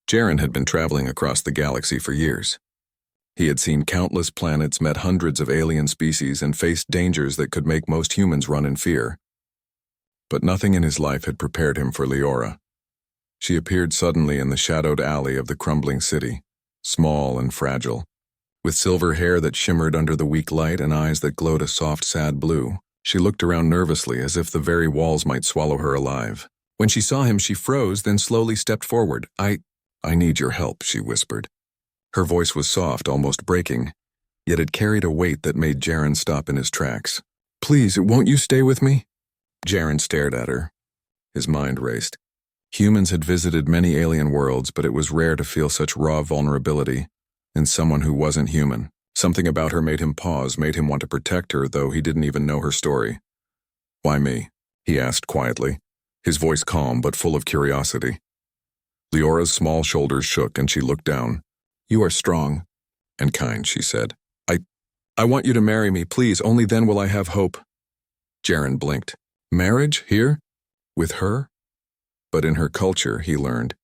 Jaren had been traveling across the galaxy for years. He had seen countless planets, met hundreds of alien species, and faced dangers that could make most humans run in fear. But nothing in his life had prepared him for Leora. She appeared suddenly in the shadowed alley of the crumbling city, small and fragile, with silver hair that shimmered under the weak light and eyes that glowed a soft, sad blue. She looked around nervously as if the very walls might swallow her alive. When she saw him, she froze, then slowly stepped forward. I need your help, she whispered. Her voice was soft, almost breaking, yet it carried a weight that made Jaren stop in his tracks. Please, won't you stay with me? Jaren stared at her. His mind raced. Humans had visited many alien worlds, but it was rare to feel such raw vulnerability in someone who wasn't human. Something about her made him pause, made him want to protect her, though he didn't even know her story. Why me? He asked quietly, his voice calm but full of curiosity. Leora's small shoulders shook and she looked down. You are strong and kind, she said. I want you to marry me, please. Only then will I have hope. Jaren blinked. Marriage? Here? With her? But in her culture, he learned,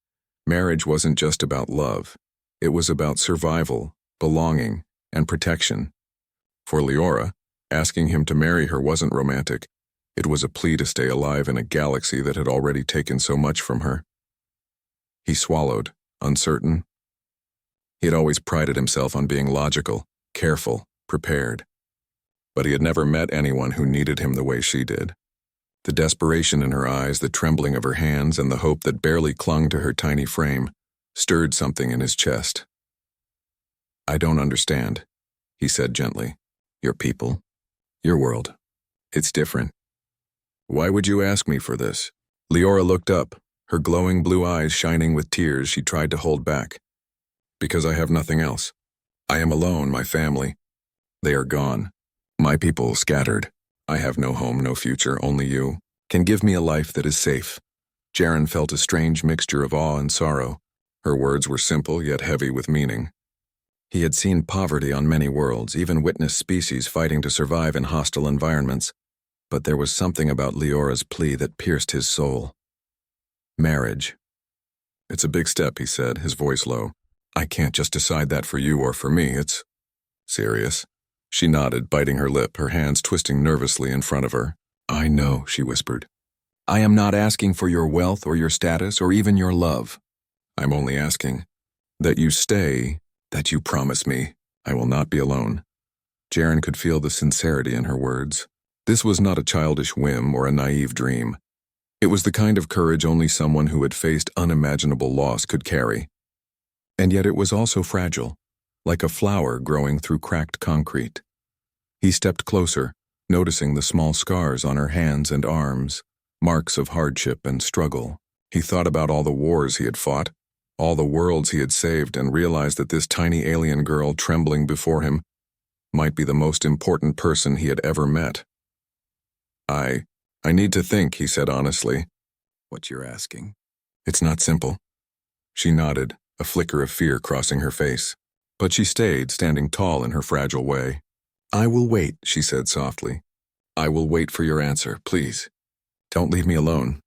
marriage wasn't just about love. It was about survival, belonging, and protection. For Leora, asking him to marry her wasn't romantic. It was a plea to stay alive in a galaxy that had already taken so much from her. He swallowed, uncertain. He had always prided himself on being logical, careful, prepared. But he had never met anyone who needed him the way she did. The desperation in her eyes, the trembling of her hands, and the hope that barely clung to her tiny frame stirred something in his chest. I don't understand, he said gently. Your people, your world, it's different. Why would you ask me for this? Leora looked up, her glowing blue eyes shining with tears she tried to hold back. Because I have nothing else. I am alone, my family. They are gone. My people scattered. I have no home, no future, only you can give me a life that is safe. Jaren felt a strange mixture of awe and sorrow. Her words were simple yet heavy with meaning. He had seen poverty on many worlds, even witnessed species fighting to survive in hostile environments. But there was something about Leora's plea that pierced his soul. Marriage. It's a big step, he said, his voice low. I can't just decide that for you or for me, it's serious. She nodded, biting her lip, her hands twisting nervously in front of her. I know, she whispered. I am not asking for your wealth or your status or even your love. I'm only asking that you stay, that you promise me I will not be alone. Jaren could feel the sincerity in her words. This was not a childish whim or a naive dream. It was the kind of courage only someone who had faced unimaginable loss could carry. And yet it was also fragile, like a flower growing through cracked concrete. He stepped closer, noticing the small scars on her hands and arms, marks of hardship and struggle. He thought about all the wars he had fought, all the worlds he had saved, and realized that this tiny alien girl trembling before him might be the most important person he had ever met. I need to think, he said honestly. What you're asking? It's not simple. She nodded, a flicker of fear crossing her face. But she stayed, standing tall in her fragile way. I will wait, she said softly. I will wait for your answer, please. Don't leave me alone.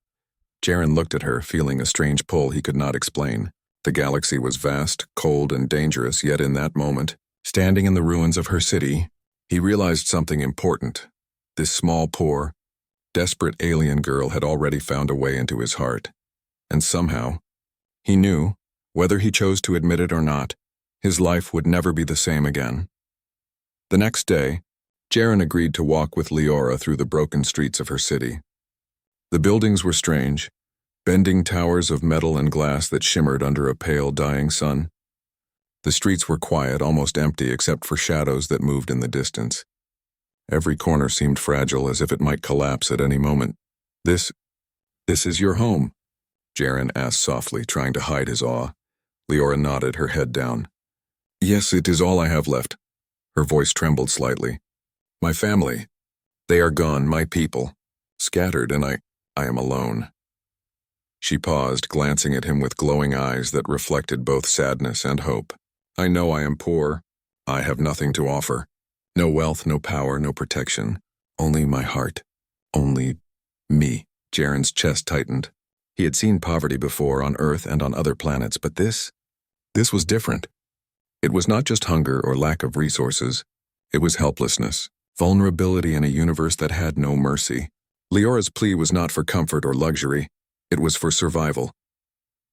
Jaren looked at her, feeling a strange pull he could not explain. The galaxy was vast, cold, and dangerous, yet in that moment, standing in the ruins of her city, he realized something important. This small, poor, desperate alien girl had already found a way into his heart. And somehow, he knew, whether he chose to admit it or not, his life would never be the same again. The next day, Jaren agreed to walk with Leora through the broken streets of her city. The buildings were strange, bending towers of metal and glass that shimmered under a pale, dying sun. The streets were quiet, almost empty except for shadows that moved in the distance. Every corner seemed fragile, as if it might collapse at any moment. This is your home? Jaren asked softly, trying to hide his awe. Leora nodded, her head down. Yes, it is all I have left. Her voice trembled slightly. My family. They are gone, my people. Scattered, and I am alone. She paused, glancing at him with glowing eyes that reflected both sadness and hope. I know I am poor. I have nothing to offer. No wealth, no power, no protection. Only my heart. Only me. Jaren's chest tightened. He had seen poverty before on Earth and on other planets, but this was different. It was not just hunger or lack of resources. It was helplessness, vulnerability in a universe that had no mercy. Leora's plea was not for comfort or luxury. It was for survival.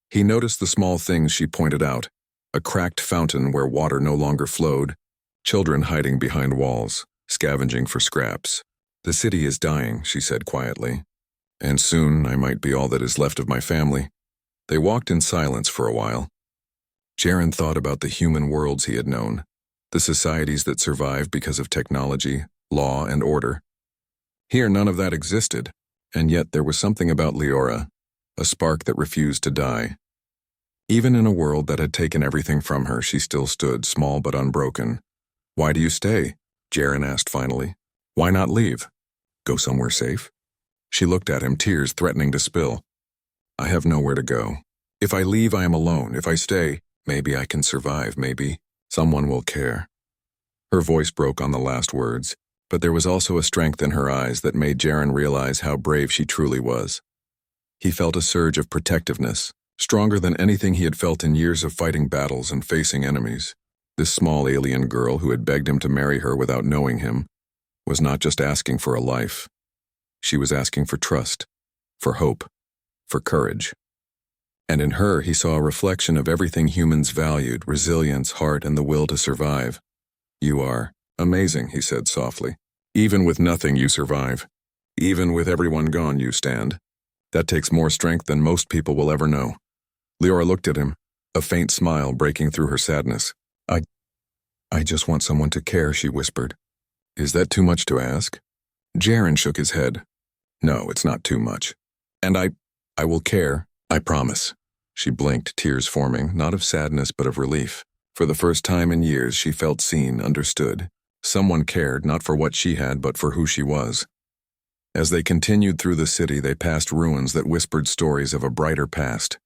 He noticed the small things she pointed out: a cracked fountain where water no longer flowed, children hiding behind walls, scavenging for scraps. "The city is dying," she said quietly. "And soon I might be all that is left of my family." They walked in silence for a while. Jaren thought about the human worlds he had known, the societies that survived because of technology, law, and order. Here none of that existed, and yet there was something about Leora, a spark that refused to die. Even in a world that had taken everything from her, she still stood, small but unbroken. "Why do you stay?" Jaren asked finally. "Why not leave? Go somewhere safe?" She looked at him, tears threatening to spill. "I have nowhere to go. If I leave, I am alone. If I stay, maybe I can survive. Maybe someone will care." Her voice broke on the last words, but there was also a strength in her eyes that made Jaren realize how brave she truly was. He felt a surge of protectiveness, stronger than anything he had felt in years of fighting battles and facing enemies. This small alien girl who had begged him to marry her without knowing him was not just asking for a life. She was asking for trust, for hope, for courage. And in her he saw a reflection of everything humans valued: resilience, heart, and the will to survive. "You are amazing," he said softly. "Even with nothing, you survive. Even with everyone gone, you stand. That takes more strength than most people will ever know." Leora looked at him, a faint smile breaking through her sadness. I just want someone to care," she whispered. "Is that too much to ask?" Jaren shook his head. "No, it's not too much. And I will care, I promise." She blinked, tears forming, not of sadness but of relief. For the first time in years she felt seen, understood. Someone cared, not for what she had, but for who she was. As they continued through the city, they passed ruins that whispered stories of a brighter past.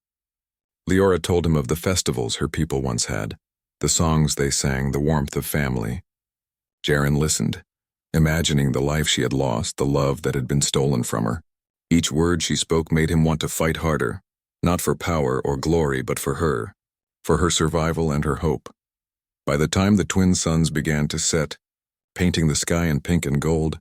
Leora told him of the festivals her people once had, the songs they sang, the warmth of family. Jaren listened, imagining the life she had lost, the love that had been stolen from her. Each word she spoke made him want to fight harder, not for power or glory, but for her survival and her hope. By the time the twin suns began to set, painting the sky in pink and gold,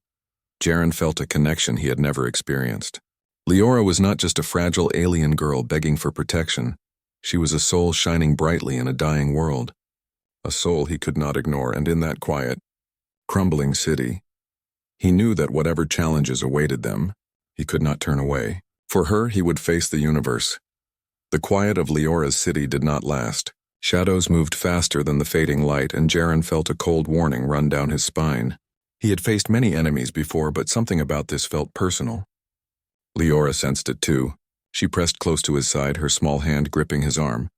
Jaren felt a connection he had never experienced. Leora was not just a fragile alien girl begging for protection. She was a soul shining brightly in a dying world. A soul he could not ignore, and in that quiet, crumbling city, he knew that whatever challenges awaited them, he could not turn away. For her, he would face the universe. The quiet of Leora's city did not last. Shadows moved faster than the fading light, and Jaren felt a cold warning run down his spine. He had faced many enemies before, but something about this felt personal. Leora sensed it too. She pressed close to his side, her small hand gripping his arm.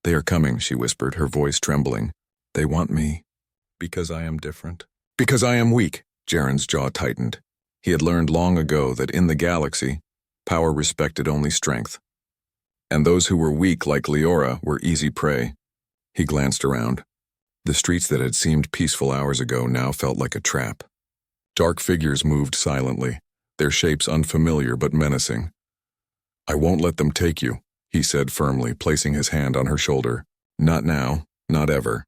"They are coming," she whispered, her voice trembling. "They want me. Because I am different. Because I am weak." Jaren's jaw tightened. He had learned long ago that in the galaxy, power respected only strength. And those who were weak like Leora were easy prey. He glanced around. The streets that had seemed peaceful hours ago now felt like a trap. Dark figures moved silently, their shapes unfamiliar but menacing. "I won't let them take you," he said firmly, placing his hand on her shoulder. "Not now, not ever."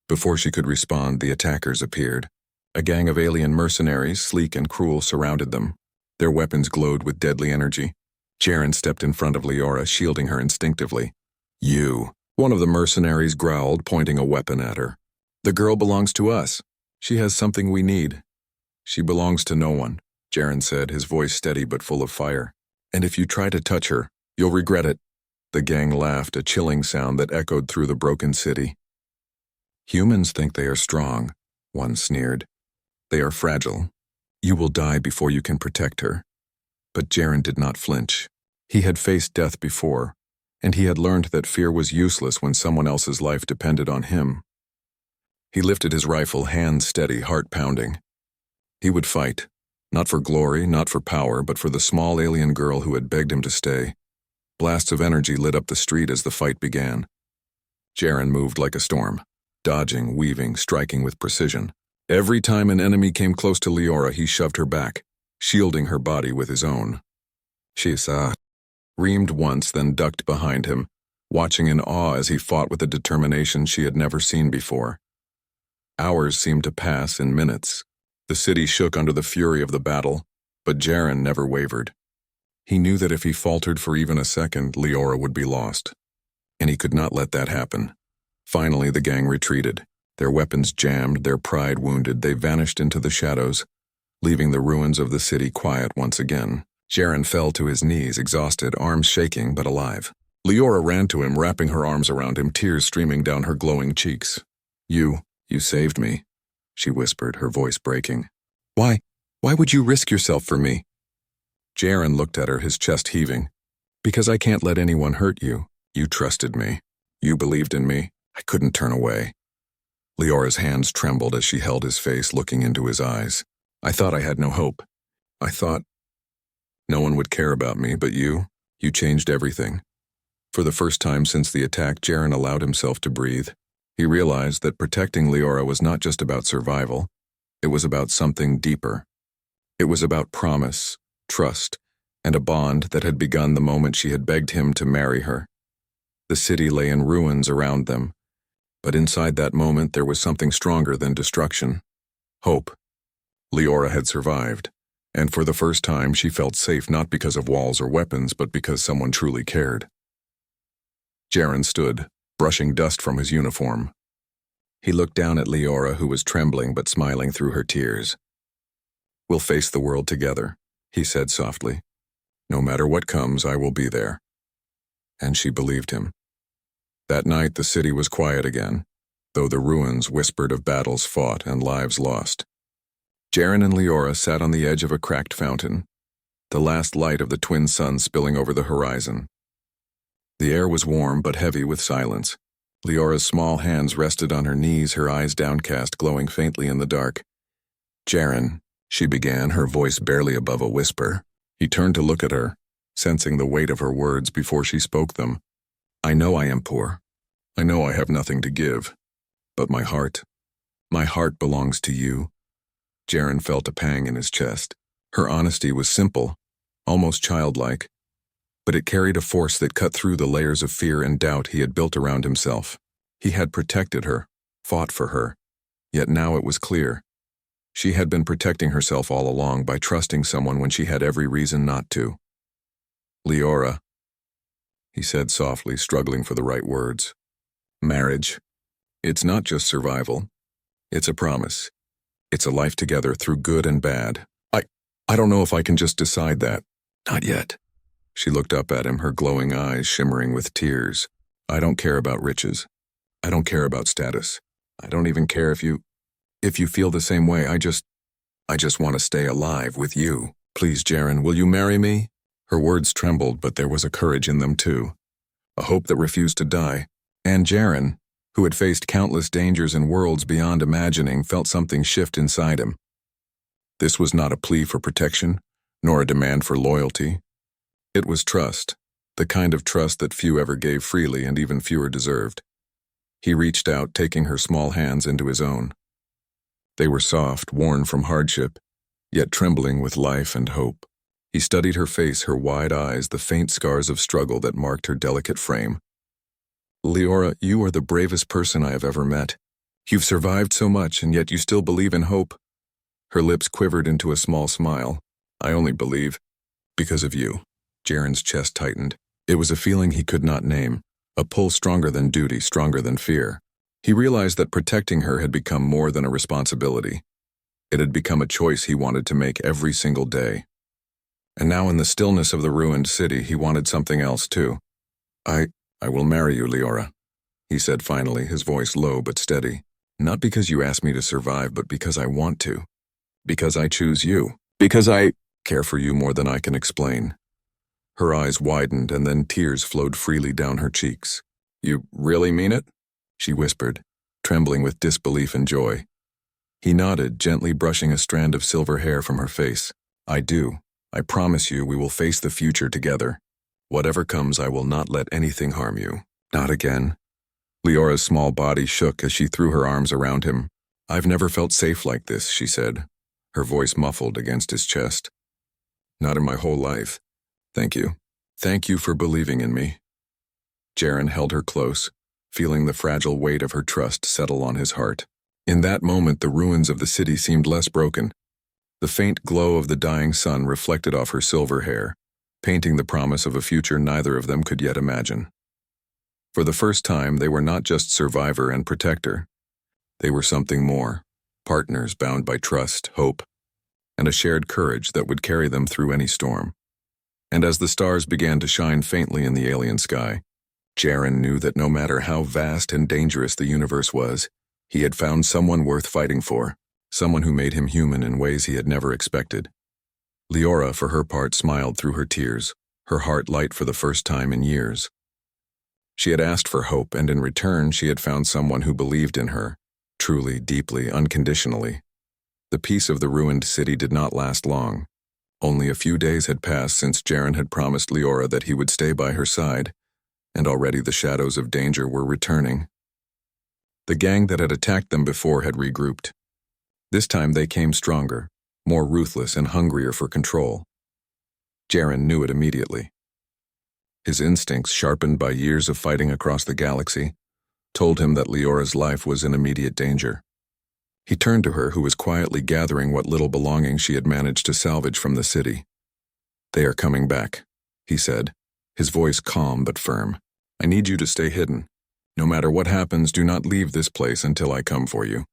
Before she could respond, the attackers appeared. A gang of alien mercenaries, sleek and cruel, surrounded them. Their weapons glowed with deadly energy. Jaren stepped in front of Leora, shielding her instinctively. "You," one of the mercenaries growled, pointing a weapon at her. "The girl belongs to us. She has something we need." "She belongs to no one," Jaren said, his voice steady but full of fire. "And if you try to touch her, you'll regret it." The gang laughed, a chilling sound that echoed through the broken city. "Humans think they are strong," one sneered. "They are fragile. You will die before you can protect her." But Jaren did not flinch. He had faced death before, and he had learned that fear was useless when someone else's life depended on him. He lifted his rifle, hands steady, heart pounding. He would fight, not for glory, not for power, but for the small alien girl who had begged him to stay. Blasts of energy lit up the street as the fight began. Jaren moved like a storm, dodging, weaving, striking with precision. Every time an enemy came close to Leora, he shoved her back, shielding her body with his own. "She is reamed once, then ducked behind him, watching in awe as he fought with a determination she had never seen before. Hours seemed to pass in minutes. The city shook under the fury of the battle, but Jaren never wavered. He knew that if he faltered for even a second, Leora would be lost. And he could not let that happen. Finally, the gang retreated. Their weapons jammed, their pride wounded, they vanished into the shadows, leaving the ruins of the city quiet once again. Jaren fell to his knees, exhausted, arms shaking but alive. Leora ran to him, wrapping her arms around him, tears streaming down her glowing cheeks. You saved me," she whispered, her voice breaking. Why would you risk yourself for me?" Jaren looked at her, his chest heaving. "Because I can't let anyone hurt you. You trusted me. You believed in me. I couldn't turn away." Leora's hands trembled as she held his face, looking into his eyes. "I thought I had no hope. I thought no one would care about me, but you changed everything." For the first time since the attack, Jaren allowed himself to breathe. He realized that protecting Leora was not just about survival, it was about something deeper. It was about promise, trust, and a bond that had begun the moment she had begged him to marry her. The city lay in ruins around them, but inside that moment there was something stronger than destruction. Hope. Leora had survived, and for the first time she felt safe not because of walls or weapons, but because someone truly cared. Jaren stood, brushing dust from his uniform. He looked down at Leora, who was trembling but smiling through her tears. "We'll face the world together," he said softly. "No matter what comes, I will be there." And she believed him. That night the city was quiet again, though the ruins whispered of battles fought and lives lost. Jaren and Leora sat on the edge of a cracked fountain, the last light of the twin suns spilling over the horizon. The air was warm but heavy with silence. Leora's small hands rested on her knees, her eyes downcast, glowing faintly in the dark. "Jaren," she began, her voice barely above a whisper. He turned to look at her, sensing the weight of her words before she spoke them. "I know I am poor. I know I have nothing to give. But my heart belongs to you." Jaren felt a pang in his chest. Her honesty was simple, almost childlike, but it carried a force that cut through the layers of fear and doubt he had built around himself. He had protected her, fought for her, yet now it was clear. She had been protecting herself all along by trusting someone when she had every reason not to. "Leora," he said softly, struggling for the right words. "Marriage. It's not just survival. It's a promise. It's a life together through good and bad. I don't know if I can just decide that. Not yet." She looked up at him, her glowing eyes shimmering with tears. "I don't care about riches. I don't care about status. I don't even care if you feel the same way. I just want to stay alive with you. Please, Jaren, will you marry me?" Her words trembled, but there was a courage in them too. A hope that refused to die. And Jaren, who had faced countless dangers in worlds beyond imagining, felt something shift inside him. This was not a plea for protection, nor a demand for loyalty. It was trust, the kind of trust that few ever gave freely and even fewer deserved. He reached out, taking her small hands into his own. They were soft, worn from hardship, yet trembling with life and hope. He studied her face, her wide eyes, the faint scars of struggle that marked her delicate frame. "Leora, you are the bravest person I have ever met. You've survived so much, and yet you still believe in hope." Her lips quivered into a small smile. "I only believe because of you." Jaren's chest tightened. It was a feeling he could not name, a pull stronger than duty, stronger than fear. He realized that protecting her had become more than a responsibility. It had become a choice he wanted to make every single day. And now in the stillness of the ruined city, he wanted something else too. I will marry you, Leora," he said finally, his voice low but steady. "Not because you asked me to survive, but because I want to. Because I choose you. Because I care for you more than I can explain." Her eyes widened, and then tears flowed freely down her cheeks. "You really mean it?" she whispered, trembling with disbelief and joy. He nodded, gently brushing a strand of silver hair from her face. "I do. I promise you we will face the future together. Whatever comes, I will not let anything harm you. Not again." Leora's small body shook as she threw her arms around him. "I've never felt safe like this," she said, her voice muffled against his chest. "Not in my whole life. Thank you. Thank you for believing in me. Jaren held her close, feeling the fragile weight of her trust settle on his heart. In that moment, the ruins of the city seemed less broken. The faint glow of the dying sun reflected off her silver hair, painting the promise of a future neither of them could yet imagine. For the first time, they were not just survivor and protector. They were something more, partners bound by trust, hope, and a shared courage that would carry them through any storm. And as the stars began to shine faintly in the alien sky, Jaren knew that no matter how vast and dangerous the universe was, he had found someone worth fighting for, someone who made him human in ways he had never expected. Leora, for her part, smiled through her tears, her heart light for the first time in years. She had asked for hope, and in return she had found someone who believed in her, truly, deeply, unconditionally. The peace of the ruined city did not last long. Only a few days had passed since Jaren had promised Leora that he would stay by her side, and already the shadows of danger were returning. The gang that had attacked them before had regrouped. This time they came stronger, more ruthless and hungrier for control. Jaren knew it immediately. His instincts, sharpened by years of fighting across the galaxy, told him that Leora's life was in immediate danger. He turned to her, who was quietly gathering what little belongings she had managed to salvage from the city. "They are coming back," he said, his voice calm but firm. "I need you to stay hidden. No matter what happens, do not leave this place until I come for you."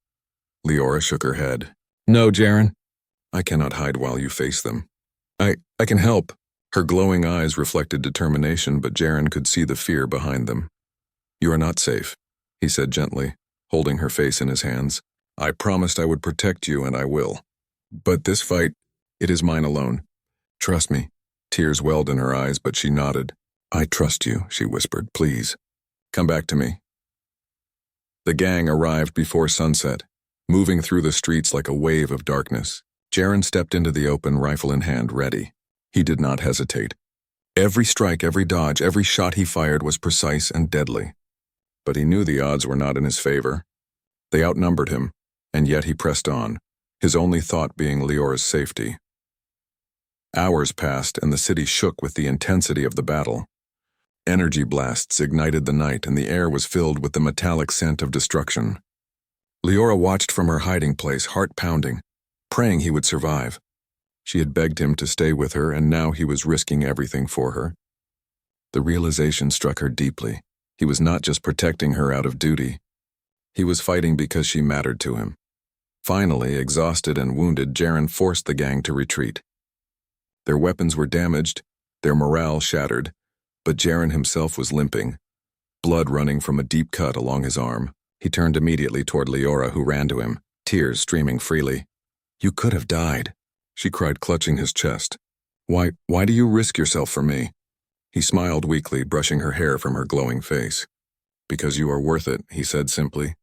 Leora shook her head. "No, Jaren. I cannot hide while you face them. I can help." Her glowing eyes reflected determination, but Jaren could see the fear behind them. "You are not safe," he said gently, holding her face in his hands. "I promised I would protect you, and I will. But this fight, it is mine alone. Trust me." Tears welled in her eyes, but she nodded. "I trust you," she whispered. "Please, come back to me." The gang arrived before sunset, moving through the streets like a wave of darkness. Jaren stepped into the open, rifle in hand, ready. He did not hesitate. Every strike, every dodge, every shot he fired was precise and deadly. But he knew the odds were not in his favor. They outnumbered him, and yet he pressed on, his only thought being Leora's safety. Hours passed, and the city shook with the intensity of the battle. Energy blasts ignited the night, and the air was filled with the metallic scent of destruction. Leora watched from her hiding place, heart pounding, praying he would survive. She had begged him to stay with her, and now he was risking everything for her. The realization struck her deeply. He was not just protecting her out of duty. He was fighting because she mattered to him. Finally, exhausted and wounded, Jaren forced the gang to retreat. Their weapons were damaged, their morale shattered, but Jaren himself was limping, blood running from a deep cut along his arm. He turned immediately toward Leora, who ran to him, tears streaming freely. "You could have died," she cried, clutching his chest. Why do you risk yourself for me?" He smiled weakly, brushing her hair from her glowing face. "Because you are worth it," he said simply.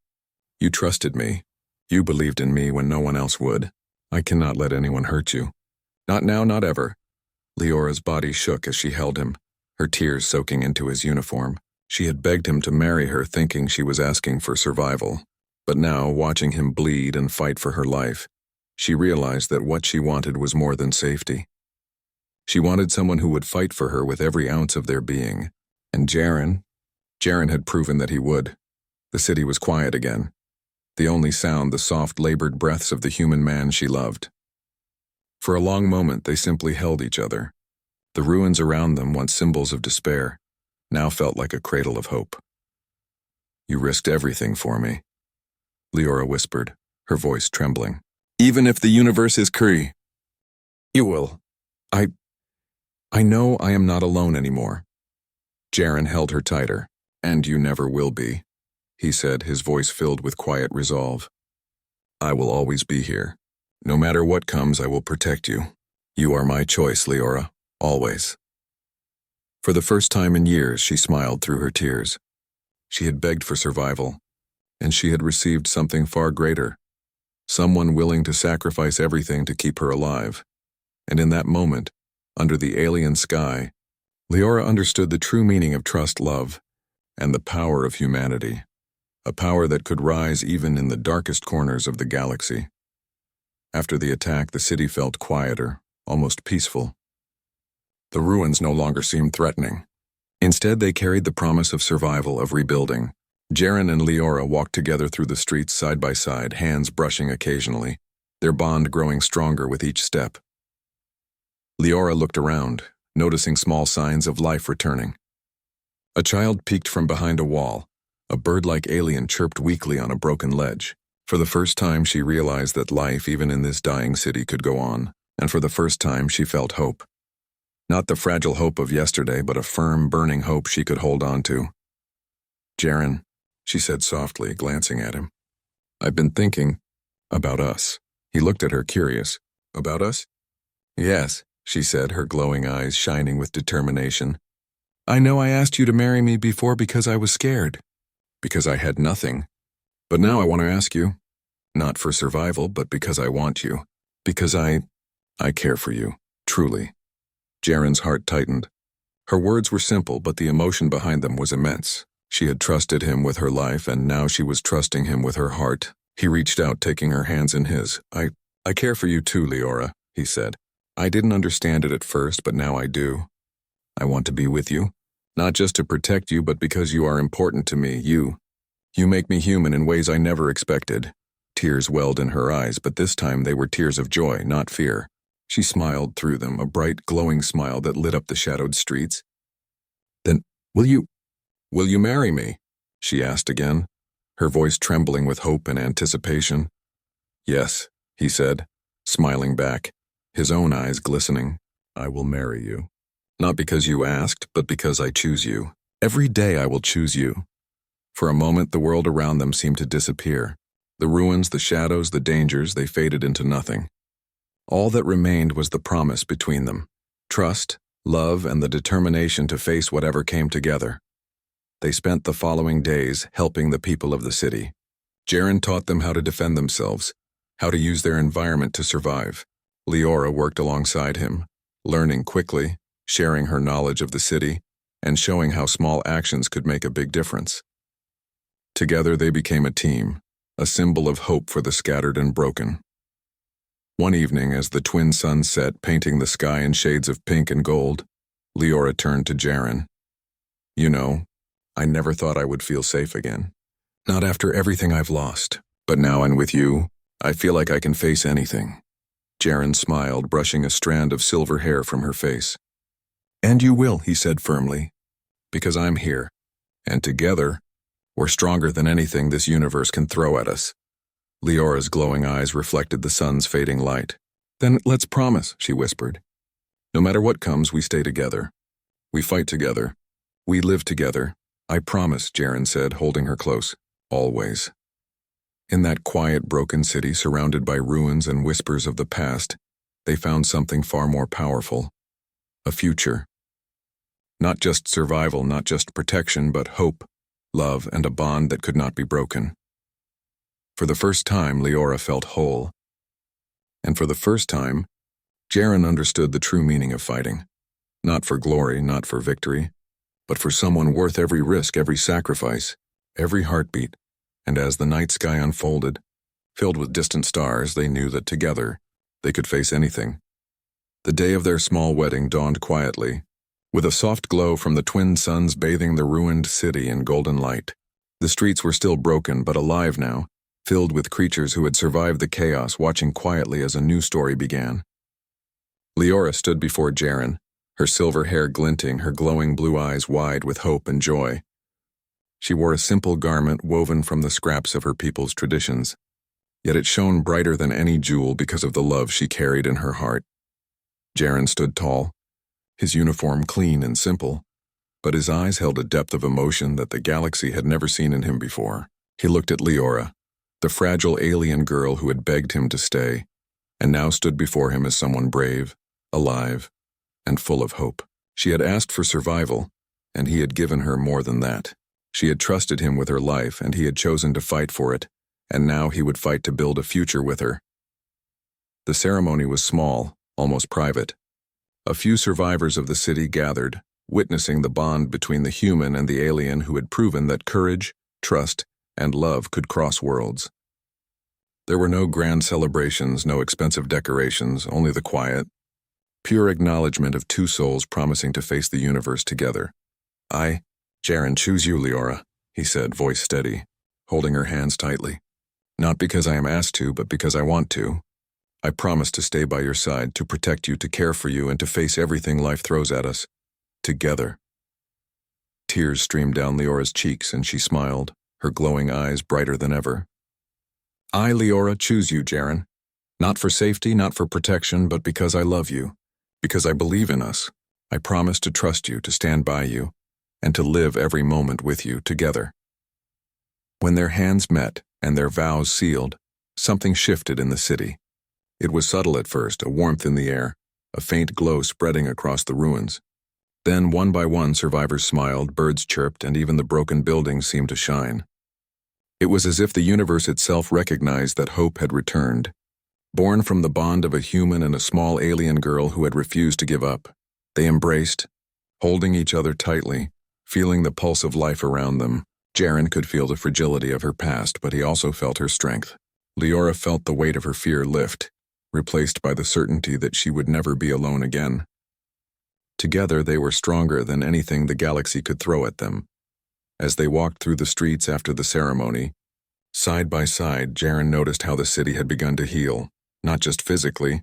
"You trusted me. You believed in me when no one else would. I cannot let anyone hurt you. Not now, not ever." Leora's body shook as she held him, her tears soaking into his uniform. She had begged him to marry her, thinking she was asking for survival. But now, watching him bleed and fight for her life, she realized that what she wanted was more than safety. She wanted someone who would fight for her with every ounce of their being. And Jaren had proven that he would. The city was quiet again. The only sound, the soft, labored breaths of the human man she loved. For a long moment, they simply held each other. The ruins around them, once symbols of despair, now felt like a cradle of hope. "You risked everything for me," Leora whispered, her voice trembling. "Even if the universe is Kree, you will. I know I am not alone anymore." Jaren held her tighter. "And you never will be," he said, his voice filled with quiet resolve. "I will always be here. No matter what comes, I will protect you. You are my choice, Leora, always." For the first time in years, she smiled through her tears. She had begged for survival, and she had received something far greater, someone willing to sacrifice everything to keep her alive. And in that moment, under the alien sky, Leora understood the true meaning of trust, love, and the power of humanity, a power that could rise even in the darkest corners of the galaxy. After the attack, the city felt quieter, almost peaceful. The ruins no longer seemed threatening. Instead, they carried the promise of survival, of rebuilding. Jaren and Leora walked together through the streets side by side, hands brushing occasionally, their bond growing stronger with each step. Leora looked around, noticing small signs of life returning. A child peeked from behind a wall. A bird-like alien chirped weakly on a broken ledge. For the first time, she realized that life, even in this dying city, could go on, and for the first time, she felt hope. Not the fragile hope of yesterday, but a firm, burning hope she could hold on to. "Jaren," she said softly, glancing at him. "I've been thinking about us." He looked at her, curious. "About us?" "Yes," she said, her glowing eyes shining with determination. "I know I asked you to marry me before because I was scared. Because I had nothing. But now I want to ask you, not for survival, but because I want you. Because I care for you, truly." Jaren's heart tightened. Her words were simple, but the emotion behind them was immense. She had trusted him with her life, and now she was trusting him with her heart. He reached out, taking her hands in his. I care for you too, Leora," he said. "I didn't understand it at first, but now I do. I want to be with you, not just to protect you, but because you are important to me. You make me human in ways I never expected." Tears welled in her eyes, but this time they were tears of joy, not fear. She smiled through them, a bright, glowing smile that lit up the shadowed streets. "Then, will you marry me?" she asked again, her voice trembling with hope and anticipation. "Yes," he said, smiling back, his own eyes glistening. "I will marry you. Not because you asked, but because I choose you. Every day I will choose you." For a moment, the world around them seemed to disappear. The ruins, the shadows, the dangers, they faded into nothing. All that remained was the promise between them, trust, love, and the determination to face whatever came together. They spent the following days helping the people of the city. Jaren taught them how to defend themselves, how to use their environment to survive. Leora worked alongside him, learning quickly, sharing her knowledge of the city, and showing how small actions could make a big difference. Together they became a team, a symbol of hope for the scattered and broken. One evening, as the twin suns set, painting the sky in shades of pink and gold, Leora turned to Jaren. "You know, I never thought I would feel safe again. Not after everything I've lost. But now, and with you, I feel like I can face anything." Jaren smiled, brushing a strand of silver hair from her face. "And you will," he said firmly, "because I'm here, and together, we're stronger than anything this universe can throw at us." Leora's glowing eyes reflected the sun's fading light. "Then let's promise," she whispered. "No matter what comes, we stay together. We fight together. We live together. I promise," Jaren said, holding her close. "Always." In that quiet, broken city surrounded by ruins and whispers of the past, they found something far more powerful. A future. Not just survival, not just protection, but hope, love, and a bond that could not be broken. For the first time, Leora felt whole. And for the first time, Jaren understood the true meaning of fighting. Not for glory, not for victory, but for someone worth every risk, every sacrifice, every heartbeat. And as the night sky unfolded, filled with distant stars, they knew that together, they could face anything. The day of their small wedding dawned quietly, with a soft glow from the twin suns bathing the ruined city in golden light. The streets were still broken, but alive now, filled with creatures who had survived the chaos, watching quietly as a new story began. Leora stood before Jaren, her silver hair glinting, her glowing blue eyes wide with hope and joy. She wore a simple garment woven from the scraps of her people's traditions, yet it shone brighter than any jewel because of the love she carried in her heart. Jaren stood tall, his uniform clean and simple, but his eyes held a depth of emotion that the galaxy had never seen in him before. He looked at Leora, the fragile alien girl who had begged him to stay, and now stood before him as someone brave, alive, and full of hope. She had asked for survival, and he had given her more than that. She had trusted him with her life, and he had chosen to fight for it, and now he would fight to build a future with her. The ceremony was small, almost private. A few survivors of the city gathered, witnessing the bond between the human and the alien who had proven that courage, trust, and love could cross worlds. There were no grand celebrations, no expensive decorations, only the quiet, Pure acknowledgement of two souls promising to face the universe together. Jaren, choose you, Leora, he said, voice steady, holding her hands tightly. Not because I am asked to, but because I want to. I promise to stay by your side, to protect you, to care for you, and to face everything life throws at us. Together. Tears streamed down Leora's cheeks, and she smiled, her glowing eyes brighter than ever. I, Leora, choose you, Jaren. Not for safety, not for protection, but because I love you. Because I believe in us. I promise to trust you, to stand by you, and to live every moment with you together. When their hands met and their vows sealed, something shifted in the city. It was subtle at first, a warmth in the air, a faint glow spreading across the ruins. Then, one by one, survivors smiled, birds chirped, and even the broken buildings seemed to shine. It was as if the universe itself recognized that hope had returned, born from the bond of a human and a small alien girl who had refused to give up. They embraced, holding each other tightly, feeling the pulse of life around them. Jaren could feel the fragility of her past, but he also felt her strength. Leora felt the weight of her fear lift, replaced by the certainty that she would never be alone again. Together they were stronger than anything the galaxy could throw at them. As they walked through the streets after the ceremony, side by side, Jaren noticed how the city had begun to heal, not just physically,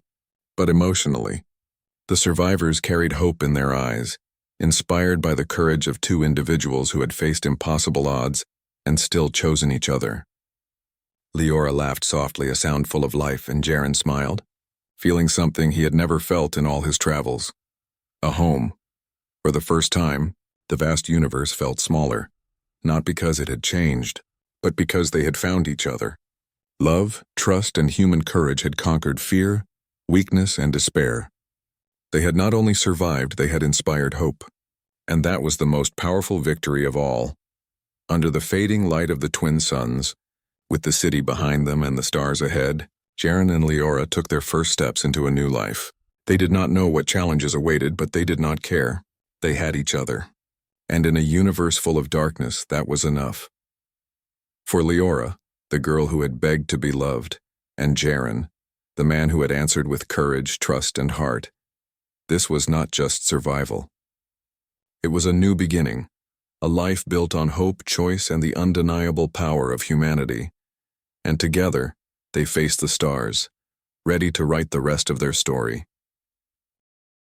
but emotionally. The survivors carried hope in their eyes, inspired by the courage of two individuals who had faced impossible odds and still chosen each other. Leora laughed softly, a sound full of life, and Jaren smiled, feeling something he had never felt in all his travels. A home. For the first time, the vast universe felt smaller, not because it had changed, but because they had found each other. Love, trust, and human courage had conquered fear, weakness, and despair. They had not only survived, they had inspired hope. And that was the most powerful victory of all. Under the fading light of the twin suns, with the city behind them and the stars ahead, Jaren and Leora took their first steps into a new life. They did not know what challenges awaited, but they did not care. They had each other. And in a universe full of darkness, that was enough. For Leora, the girl who had begged to be loved, and Jaren, the man who had answered with courage, trust, and heart, this was not just survival. It was a new beginning, a life built on hope, choice, and the undeniable power of humanity. And together, they faced the stars, ready to write the rest of their story.